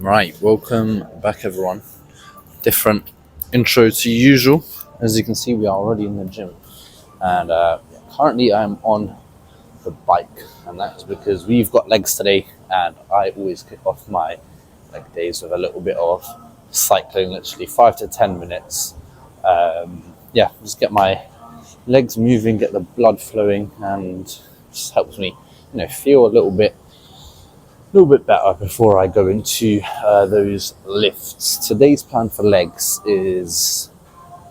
Right, welcome back everyone. Different intro to usual. As you can see, we are already in the gym, and currently I'm on the bike, and that's because we've got legs today, and I always kick off my leg days with a little bit of cycling, literally 5 to 10 minutes. Just get my legs moving, get the blood flowing, and just helps me, feel a little bit better before I go into those lifts. Today's plan for legs is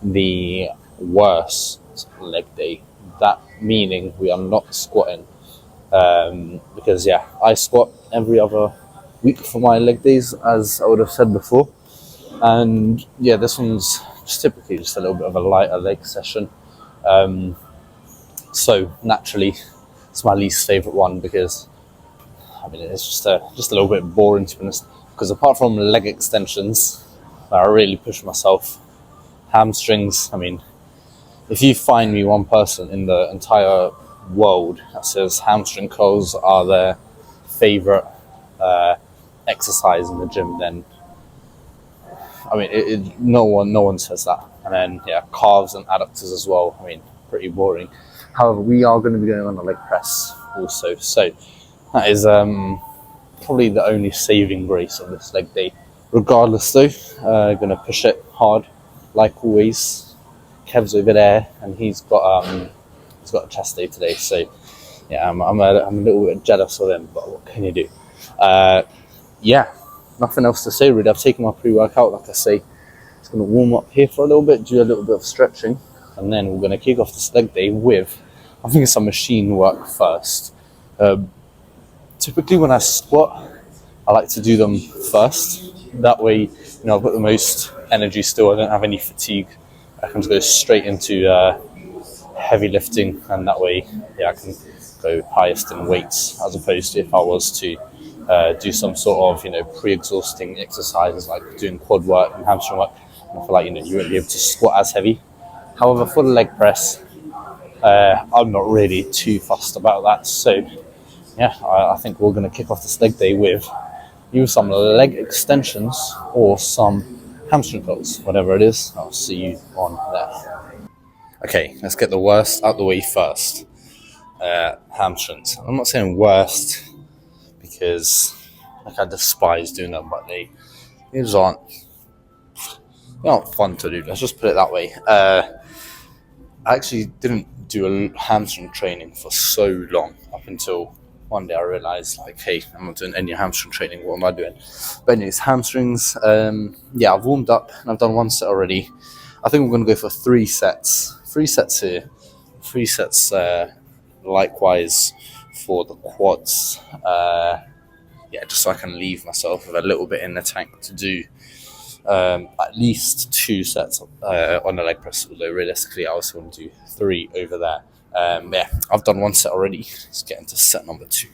the worst leg day. That meaning we are not squatting because I squat every other week for my leg days, as I would have said before. And this one's just typically just a little bit of a lighter leg session. So naturally, it's my least favorite one because it's just a little bit boring, to be honest. Because apart from leg extensions, where I really push myself, hamstrings. If you find me one person in the entire world that says hamstring curls are their favorite exercise in the gym, then no one says that. And then calves and adductors as well. Pretty boring. However, we are going to be going on a leg press also, so that is probably the only saving grace of this leg day. Regardless though, going to push it hard like always. Kev's over there, and he's got a chest day today, so I'm a little bit jealous of him, but what can you do? Nothing else to say really. I've taken my pre-workout, like I say. It's going to warm up here for a little bit, do a little bit of stretching, and then we're going to kick off this leg day with, I think it's some machine work first. Typically when I squat, I like to do them first. That way, I've got the most energy still. I don't have any fatigue. I can just go straight into heavy lifting, and that way, I can go highest in weights, as opposed to if I was to do some sort of, pre-exhausting exercises like doing quad work and hamstring work. And I feel like, you won't be able to squat as heavy. However, for the leg press, I'm not really too fussed about that. So, I think we're going to kick off this leg day with either some leg extensions or some hamstring curls, whatever it is. I'll see you on there. Okay, let's get the worst out the way first. Hamstrings. I'm not saying worst because I despise doing them, but they just aren't fun to do. Let's just put it that way. I actually didn't do a hamstring training for so long, up until one day I realised, hey, I'm not doing any hamstring training. What am I doing? But anyways, hamstrings. I've warmed up and I've done one set already. I think we're going to go for 3 sets. 3 sets here. 3 sets likewise for the quads. Just so I can leave myself with a little bit in the tank to do at least 2 sets on the leg press. Although realistically, I also want to do 3 over there. I've done 1 set already. Let's get into set number 2.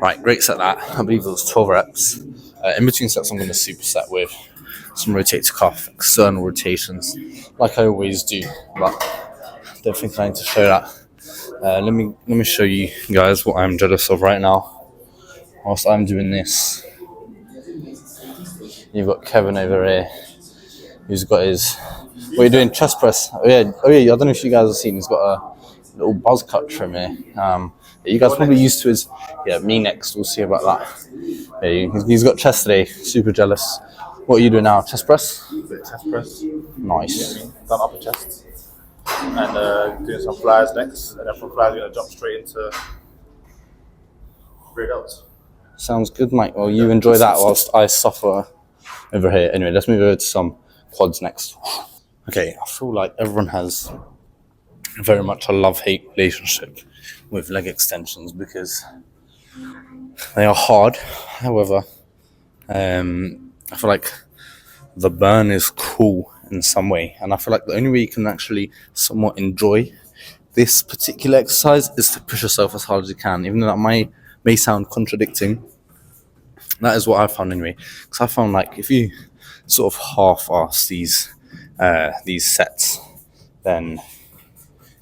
Right, great set that. I believe it was 12 reps. In between sets, I'm going to superset with some rotator cuff external rotations, like I always do. But I don't think I need to show that. Let me show you guys what I'm jealous of right now. Whilst I'm doing this, you've got Kevin over here, who's got his. What are you doing? Chest press. Oh yeah. I don't know if you guys have seen. He's got a little buzz cut trim here. You guys probably used to his. Me next. We'll see about that. He's got chest today. Super jealous. What are you doing now? Chest press? Chest press. Nice. Done upper chest. And doing some flyers next. And then from flyers, we're going to jump straight into rear delts. Sounds good, mate. Well, you enjoy that whilst I suffer over here. Anyway, let's move over to some quads next. Okay, I feel like everyone has very much a love-hate relationship with leg extensions because they are hard. However, I feel like the burn is cool in some way, and I feel like the only way you can actually somewhat enjoy this particular exercise is to push yourself as hard as you can, even though that may sound contradicting. That is what I found anyway, because I found like if you sort of half-ass these sets, then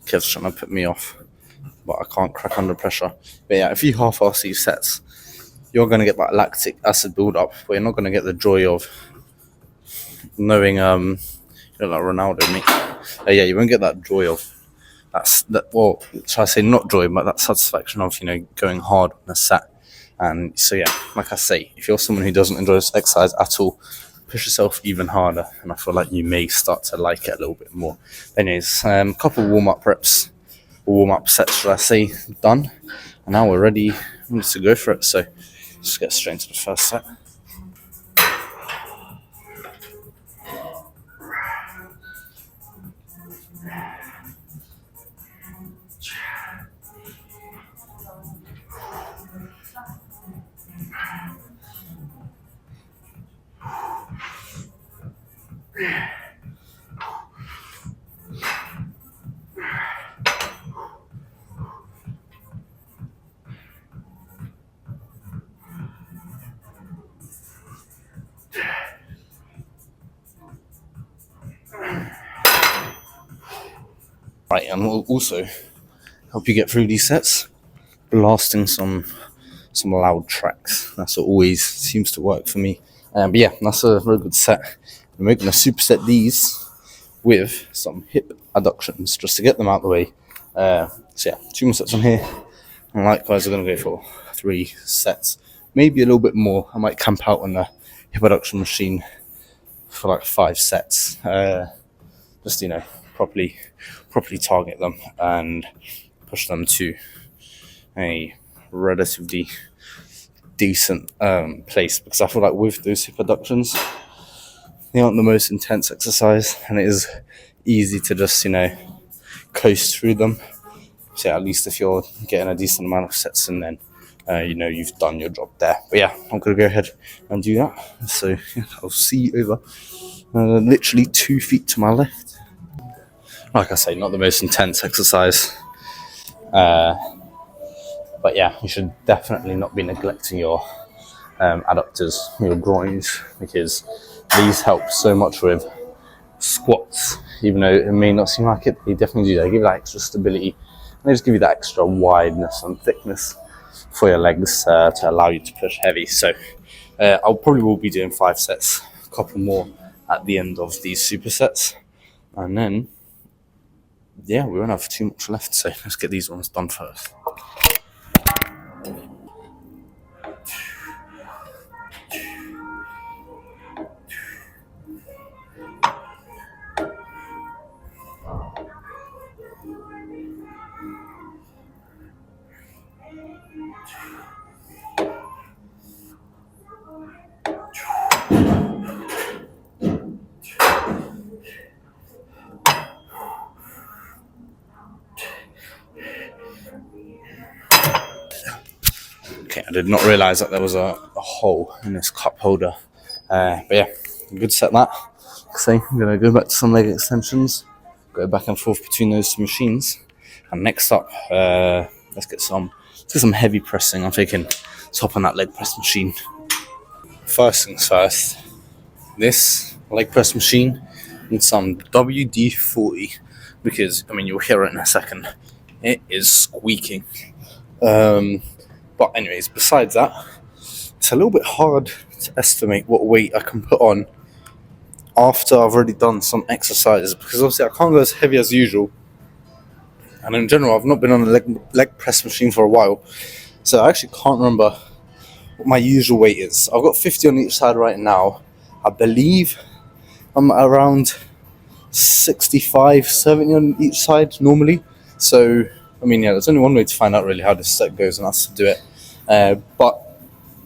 Kev's trying to put me off, but I can't crack under pressure. But yeah, if you half-ass these sets, you're going to get that lactic acid build-up, but you're not going to get the joy of knowing, you're like Ronaldo, mate. Yeah, you won't get that joy of well, should I say not joy, but that satisfaction of, going hard on a set. And so yeah, like I say, if you're someone who doesn't enjoy this exercise at all, push yourself even harder, and I feel like you may start to like it a little bit more. Anyways, a couple warm-up reps, warm-up sets, should I say, done, and now we're ready to go for it. So let's get straight into the first set. Right, and we'll also help you get through these sets, blasting some loud tracks. That's what always seems to work for me. But yeah, that's a very good set. We're going to superset these with some hip adductions just to get them out of the way. So yeah, 2 more sets on here, and likewise we're going to go for 3 sets, maybe a little bit more. I might camp out on the hip adduction machine for like 5 sets, just properly target them and push them to a relatively decent place, because I feel like with those hip adductions, they aren't the most intense exercise, and it is easy to just coast through them. So at least if you're getting a decent amount of sets in, then you've done your job there. But yeah, I'm gonna go ahead and do that. So yeah, I'll see you over literally 2 feet to my left. Like I say, not the most intense exercise, but yeah, you should definitely not be neglecting your adductors, your groins, because these help so much with squats. Even though it may not seem like it, they definitely do. They give you that extra stability, and they just give you that extra wideness and thickness for your legs to allow you to push heavy. So I'll probably will be doing 5 sets, a couple more at the end of these supersets, and then yeah, we won't have too much left, so let's get these ones done first. Okay, I did not realise that there was a hole in this cup holder. But yeah, good set that. So I'm going to go back to some leg extensions, go back and forth between those 2 machines. And next up, let's get some heavy pressing. I'm thinking let's hop on that leg press machine. First things first, this leg press machine needs some WD-40, because, you'll hear it in a second. It is squeaking. But anyways, besides that, it's a little bit hard to estimate what weight I can put on after I've already done some exercises, because obviously I can't go as heavy as usual. And in general, I've not been on a leg press machine for a while, so I actually can't remember what my usual weight is. I've got 50 on each side right now. I believe I'm around 65, 70 on each side normally. So, yeah, there's only one way to find out really how this set goes, and that's to do it. But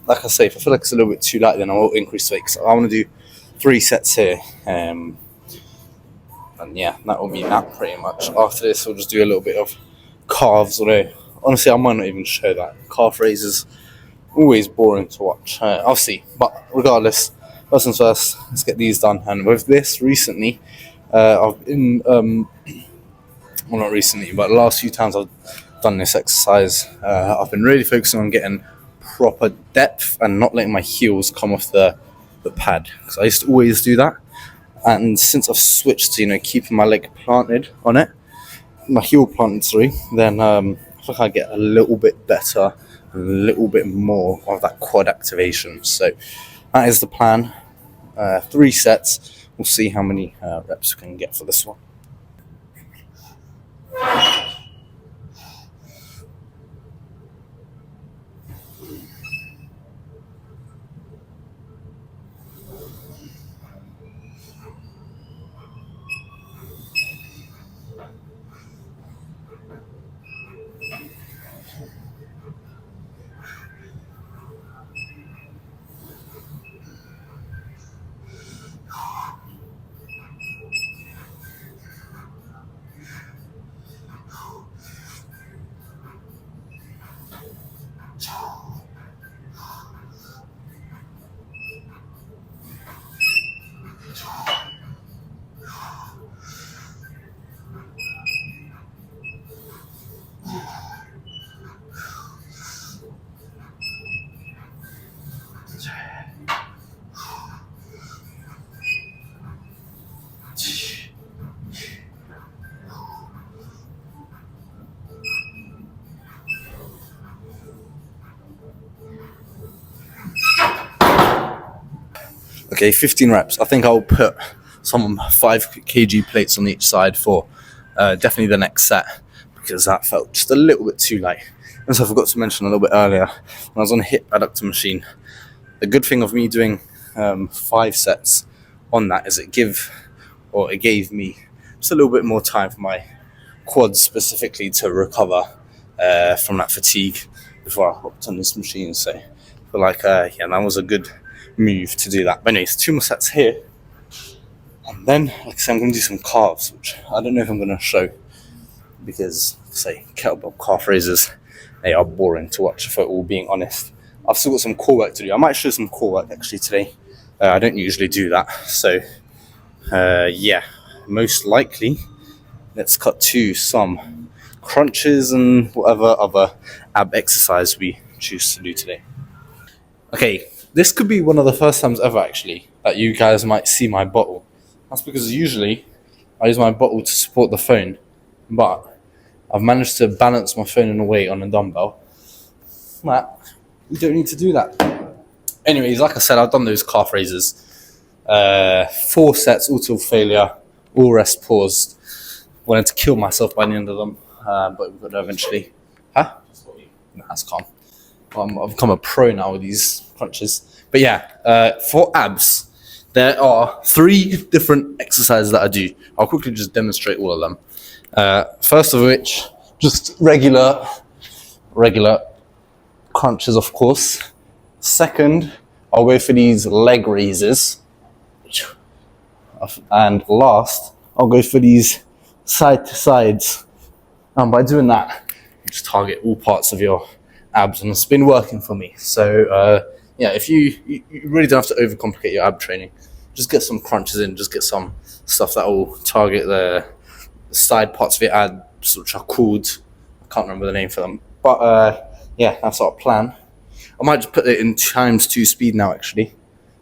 like I say, if I feel like it's a little bit too light, then I will increase the weight. So I want to do 3 sets here. And yeah, that will be that pretty much. After this, we'll just do a little bit of calves, although honestly, I might not even show that. Calf raises, always boring to watch. I'll see. But regardless, first things first, let's get these done. And with this, recently, I've been, well, not recently, but the last few times I've done this exercise, I've been really focusing on getting proper depth and not letting my heels come off the pad. Because I used to always do that. And since I've switched to, keeping my leg planted on it, my heel planted, sorry, then I think I get a little bit better, a little bit more of that quad activation. So that is the plan. 3 sets. We'll see how many reps we can get for this one. Okay, 15 reps. I think I'll put some 5 kg plates on each side for definitely the next set, because that felt just a little bit too light. And so I forgot to mention a little bit earlier, when I was on a hip adductor machine, the good thing of me doing 5 sets on that is it gave me just a little bit more time for my quads specifically to recover from that fatigue before I hopped on this machine. So I feel like that was a good move to do that. But anyways, 2 more sets here, and then like I said, I'm going to do some calves, which I don't know if I'm going to show, because say kettlebell calf raises, they are boring to watch, if I'm all being honest. I've still got some core work to do. I might show some core work actually today. I don't usually do that, so most likely let's cut to some crunches and whatever other ab exercise we choose to do today. Okay, this could be one of the first times ever actually that you guys might see my bottle. That's because usually I use my bottle to support the phone, but I've managed to balance my phone in a way on a dumbbell that you don't need to do that. Anyways, like I said, I've done those calf raises. 4 sets, all till failure, all rest paused. Wanted to kill myself by the end of them, but we've got to eventually. Huh? Nah, that's calm. I've become a pro now with these crunches. But yeah, for abs, there are 3 different exercises that I do. I'll quickly just demonstrate all of them. First of which, just regular crunches, of course. Second, I'll go for these leg raises. And last, I'll go for these side to sides. And by doing that, you just target all parts of your abs, and it's been working for me. So if you really don't have to overcomplicate your ab training, just get some crunches in, just get some stuff that will target the side parts of your abs, which are called, I can't remember the name for them, but that's our plan. I might just put it in ×2 speed now actually,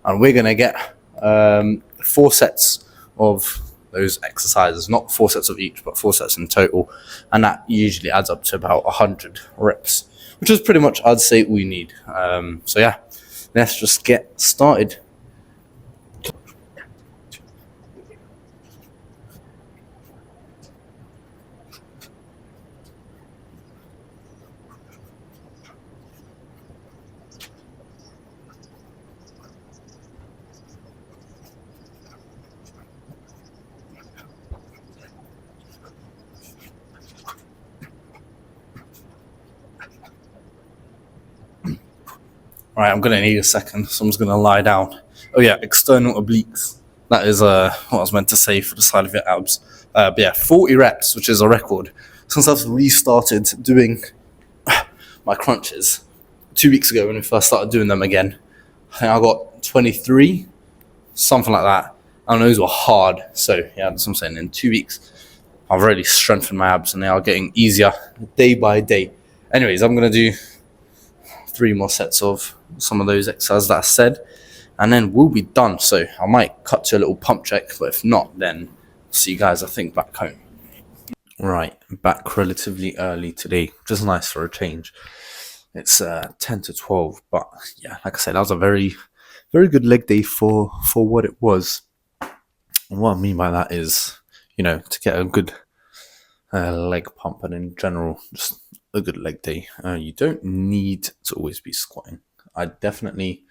and we're gonna get 4 sets of those exercises, not 4 sets of each, but 4 sets in total, and that usually adds up to about 100 reps, which is pretty much, I'd say, all you need. Let's just get started. Right, I'm going to need a second, so I'm just going to lie down. Oh yeah, external obliques. That is what I was meant to say for the side of your abs. But yeah, 40 reps, which is a record. Since I've restarted doing my crunches 2 weeks ago when we first started doing them again, I think I got 23, something like that. And those were hard. So yeah, that's what I'm saying. In 2 weeks, I've really strengthened my abs and they are getting easier day by day. Anyways, I'm going to do 3 more sets of some of those exercises that I said, and then we'll be done. So I might cut to a little pump check, but if not, then see you guys, I think, back home. Right, back relatively early today. Just nice for a change. It's 10 to 12, but yeah, like I said, that was a very, very good leg day for what it was. And what I mean by that is, to get a good leg pump, and in general, just a good leg day. You don't need to always be squatting. I definitely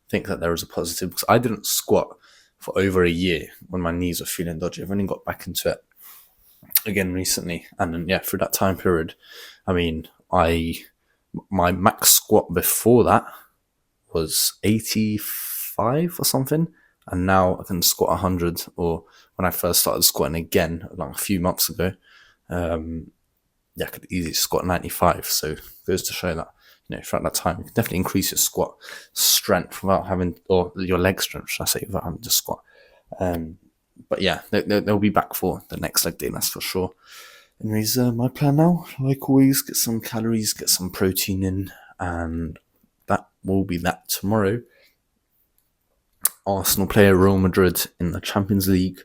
think that there is a positive, because I didn't squat for over a year when my knees were feeling dodgy. I've only got back into it again recently, and then through that time period, I mean, my max squat before that was 85 or something, and now I can squat 100. Or when I first started squatting again, like a few months ago, I could easily squat 95. So it goes to show that, throughout that time, you can definitely increase your squat strength without having, or your leg strength, should I say, without having to squat. But yeah, they'll be back for the next leg day, that's for sure. Anyways, my plan now, like always, get some calories, get some protein in, and that will be that tomorrow. Arsenal play Real Madrid in the Champions League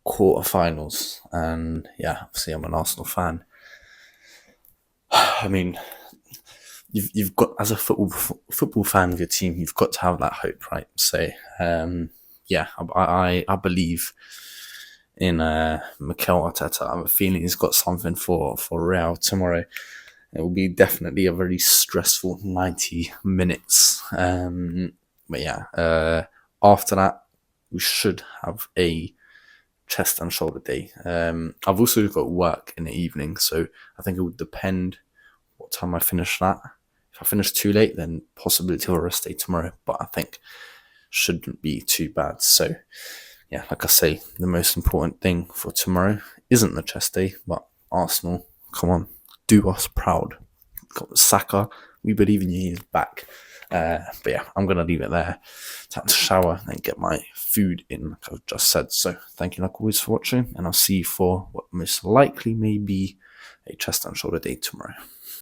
quarterfinals, and yeah, obviously I'm an Arsenal fan. I mean, you've got, as a football fan of your team, you've got to have that hope, right? So I believe in Mikel Arteta. I have a feeling he's got something for Real tomorrow. It will be definitely a very stressful 90 minutes. But yeah, after that, we should have a chest and shoulder day. I've also got work in the evening, so I think it would depend what time I finish that. If I finish too late, then possibility of a rest day tomorrow, but I think shouldn't be too bad. So yeah, like I say, the most important thing for tomorrow isn't the chest day, but Arsenal, come on, do us proud. Got Saka, we believe in you, he's back. But yeah, I'm going to leave it there. Time to shower and get my food in, like I've just said. So thank you like always for watching, and I'll see you for what most likely may be a chest and shoulder day tomorrow.